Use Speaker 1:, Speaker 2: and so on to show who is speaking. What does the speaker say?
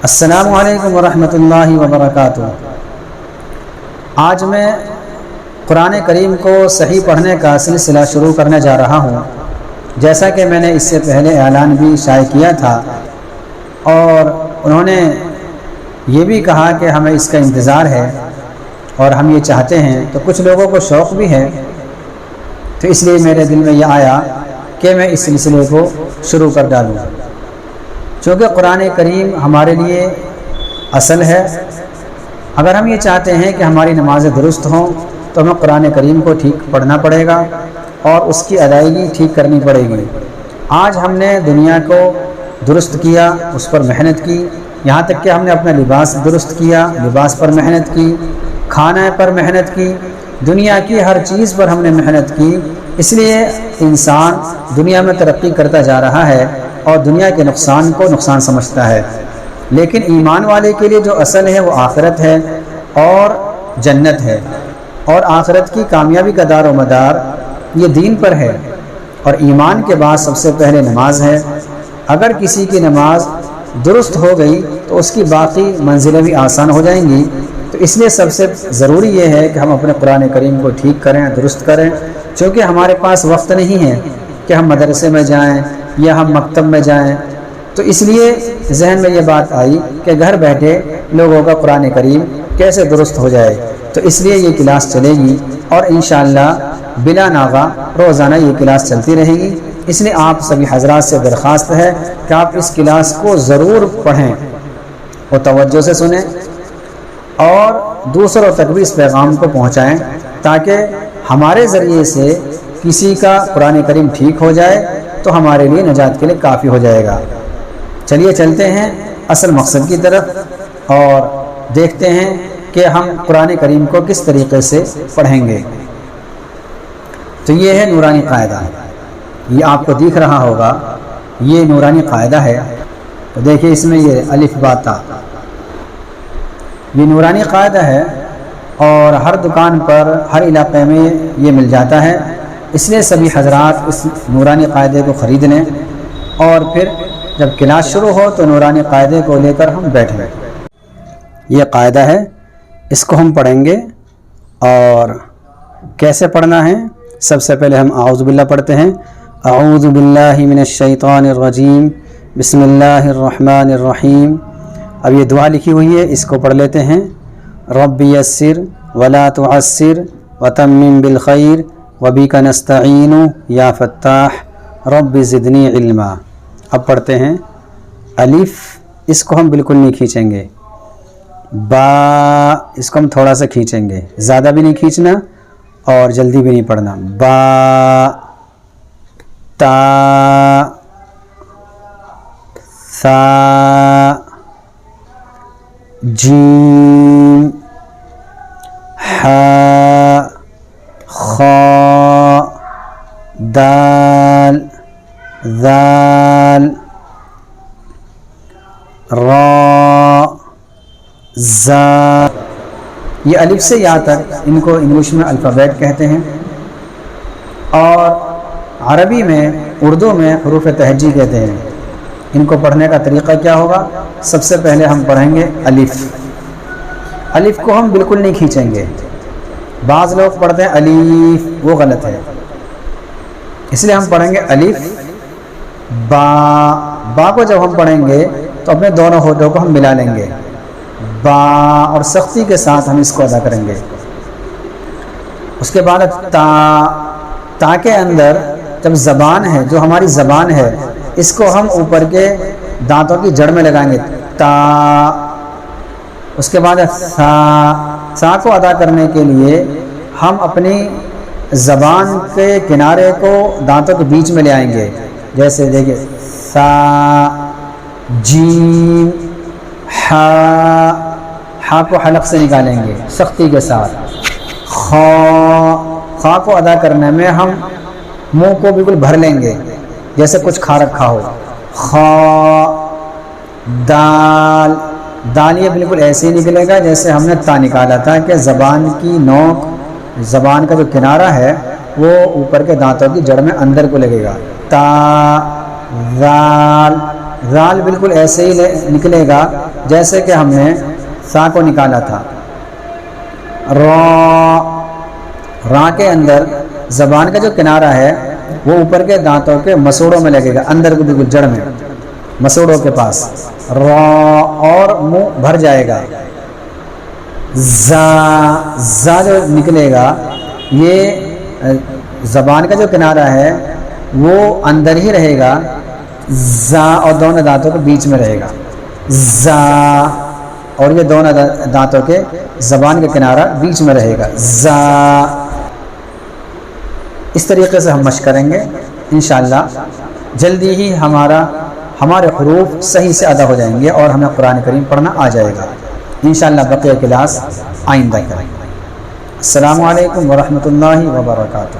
Speaker 1: السلام علیکم ورحمۃ اللہ وبرکاتہ۔ آج میں قرآن کریم کو صحیح پڑھنے کا سلسلہ شروع کرنے جا رہا ہوں، جیسا کہ میں نے اس سے پہلے اعلان بھی شائع کیا تھا، اور انہوں نے یہ بھی کہا کہ ہمیں اس کا انتظار ہے اور ہم یہ چاہتے ہیں، تو کچھ لوگوں کو شوق بھی ہے، تو اس لیے میرے دل میں یہ آیا کہ میں اس سلسلے کو شروع کر ڈالوں۔ چونکہ قرآن کریم ہمارے لیے اصل ہے۔ اگر ہم یہ چاہتے ہیں کہ ہماری نمازیں درست ہوں تو ہمیں قرآن کریم کو ٹھیک پڑھنا پڑے گا اور اس کی ادائیگی ٹھیک کرنی پڑے گی۔ آج ہم نے دنیا کو درست کیا، اس پر محنت کی، یہاں تک کہ ہم نے اپنا لباس درست کیا، لباس پر محنت کی، کھانے پر محنت کی، دنیا کی ہر چیز پر ہم نے محنت کی۔ اس لیے انسان دنیا میں ترقی کرتا جا رہا ہے اور دنیا کے نقصان کو نقصان سمجھتا ہے، لیکن ایمان والے کے لیے جو اصل ہے وہ آخرت ہے اور جنت ہے، اور آخرت کی کامیابی کا دار و مدار یہ دین پر ہے، اور ایمان کے بعد سب سے پہلے نماز ہے۔ اگر کسی کی نماز درست ہو گئی تو اس کی باقی منزلیں بھی آسان ہو جائیں گی۔ تو اس لیے سب سے ضروری یہ ہے کہ ہم اپنے قرآن کریم کو ٹھیک کریں، درست کریں، چونکہ ہمارے پاس وقت نہیں ہے کہ ہم مدرسے میں جائیں یا ہم مکتب میں جائیں۔ تو اس لیے ذہن میں یہ بات آئی کہ گھر بیٹھے لوگوں کا قرآن کریم کیسے درست ہو جائے، تو اس لیے یہ کلاس چلے گی، اور انشاءاللہ بلا ناغہ روزانہ یہ کلاس چلتی رہے گی۔ اس لیے آپ سبھی حضرات سے درخواست ہے کہ آپ اس کلاس کو ضرور پڑھیں اور توجہ سے سنیں، اور دوسروں تک بھی اس پیغام کو پہنچائیں، تاکہ ہمارے ذریعے سے کسی کا قرآن کریم ٹھیک ہو جائے تو ہمارے لیے نجات کے لیے کافی ہو جائے گا۔ چلیے چلتے ہیں اصل مقصد کی طرف اور دیکھتے ہیں کہ ہم قرآن کریم کو کس طریقے سے پڑھیں گے۔ تو یہ ہے نورانی قاعدہ، یہ آپ کو دکھ رہا ہوگا، یہ نورانی قاعدہ ہے۔ تو دیکھیے اس میں یہ الف با تا، یہ نورانی قاعدہ ہے، اور ہر دکان پر ہر علاقے میں یہ مل جاتا ہے۔ اس لیے سبھی حضرات اس نورانی قاعدے کو خرید لیں، اور پھر جب کلاس شروع ہو تو نورانی قاعدے کو لے کر ہم بیٹھیں۔ یہ قاعدہ ہے، اس کو ہم پڑھیں گے، اور کیسے پڑھنا ہے؟ سب سے پہلے ہم اعوذ باللہ پڑھتے ہیں۔ اعوذ باللہ من الشیطان الرجیم، بسم اللہ الرحمن الرحیم۔ اب یہ دعا لکھی ہوئی ہے، اس کو پڑھ لیتے ہیں۔ رب یسر ولا تعسر وتمم بالخیر وبک نستعین یا فتاح رب زدنی علما۔ اب پڑھتے ہیں الف، اس کو ہم بالکل نہیں کھینچیں گے۔ با، اس کو ہم تھوڑا سا کھینچیں گے، زیادہ بھی نہیں کھینچنا اور جلدی بھی نہیں پڑھنا۔ با، تا، ثا، جیم، حا، خا، دال، ذال، را، زا۔ یہ الف سے یا تک ان کو انگلش میں الفابیٹ کہتے ہیں، اور عربی میں، اردو میں حروف تہجی کہتے ہیں۔ ان کو پڑھنے کا طریقہ کیا ہوگا؟ سب سے پہلے ہم پڑھیں گے الف۔ الف کو ہم بالکل نہیں کھینچیں گے، بعض لوگ پڑھتے ہیں الف، وہ غلط ہے۔ اس لیے ہم پڑھیں گے الف با۔ با کو جب ہم پڑھیں گے تو اپنے دونوں ہونٹوں کو ہم ملا لیں گے، با، اور سختی کے ساتھ ہم اس کو ادا کریں گے۔ اس کے بعد تا، تا کے اندر جب زبان ہے، جو ہماری زبان ہے، اس کو ہم اوپر کے دانتوں کی جڑ میں لگائیں گے، تا۔ اس کے بعد ثا، ثا کو ادا کرنے کے لیے ہم اپنی زبان کے کنارے کو دانتوں کے بیچ میں لے آئیں گے، جیسے دیکھیں ثا، جیم، حا، حا کو حلق سے نکالیں گے سختی کے ساتھ۔ خا، خا کو ادا کرنے میں ہم منہ کو بالکل بھر لیں گے، جیسے کچھ کھا رکھا ہو۔ خا، دال، دال یہ بالکل ایسے ہی نکلے گا جیسے ہم نے تا نکالا تھا، کہ زبان کی نوک، زبان کا جو کنارہ ہے وہ اوپر کے دانتوں کی جڑ میں اندر کو لگے گا۔ تا، ذال، ذال بالکل ایسے ہی نکلے گا جیسے کہ ہم نے سا کو نکالا تھا۔ را کے اندر زبان کا جو کنارہ ہے وہ اوپر کے دانتوں کے مسوڑوں میں لگے گا، اندر کو بالکل جڑ میں مسوڑوں کے پاس، را اور منہ بھر جائے گا۔ زا جو نکلے گا یہ زبان کا جو کنارہ ہے وہ اندر ہی رہے گا، زا اور دونوں دانتوں کے بیچ میں رہے گا، زا اور یہ دونوں دانتوں کے زبان کا کنارہ بیچ میں رہے گا، زا۔ اس طریقے سے ہم مشق کریں گے انشاءاللہ جلدی ہی ہمارے حروف صحیح سے ادا ہو جائیں گے اور ہمیں قرآن کریم پڑھنا آ جائے گا انشاءاللہ۔ بقیہ کلاس آئندہ کریں گے۔ السلام علیکم ورحمۃ اللہ وبرکاتہ۔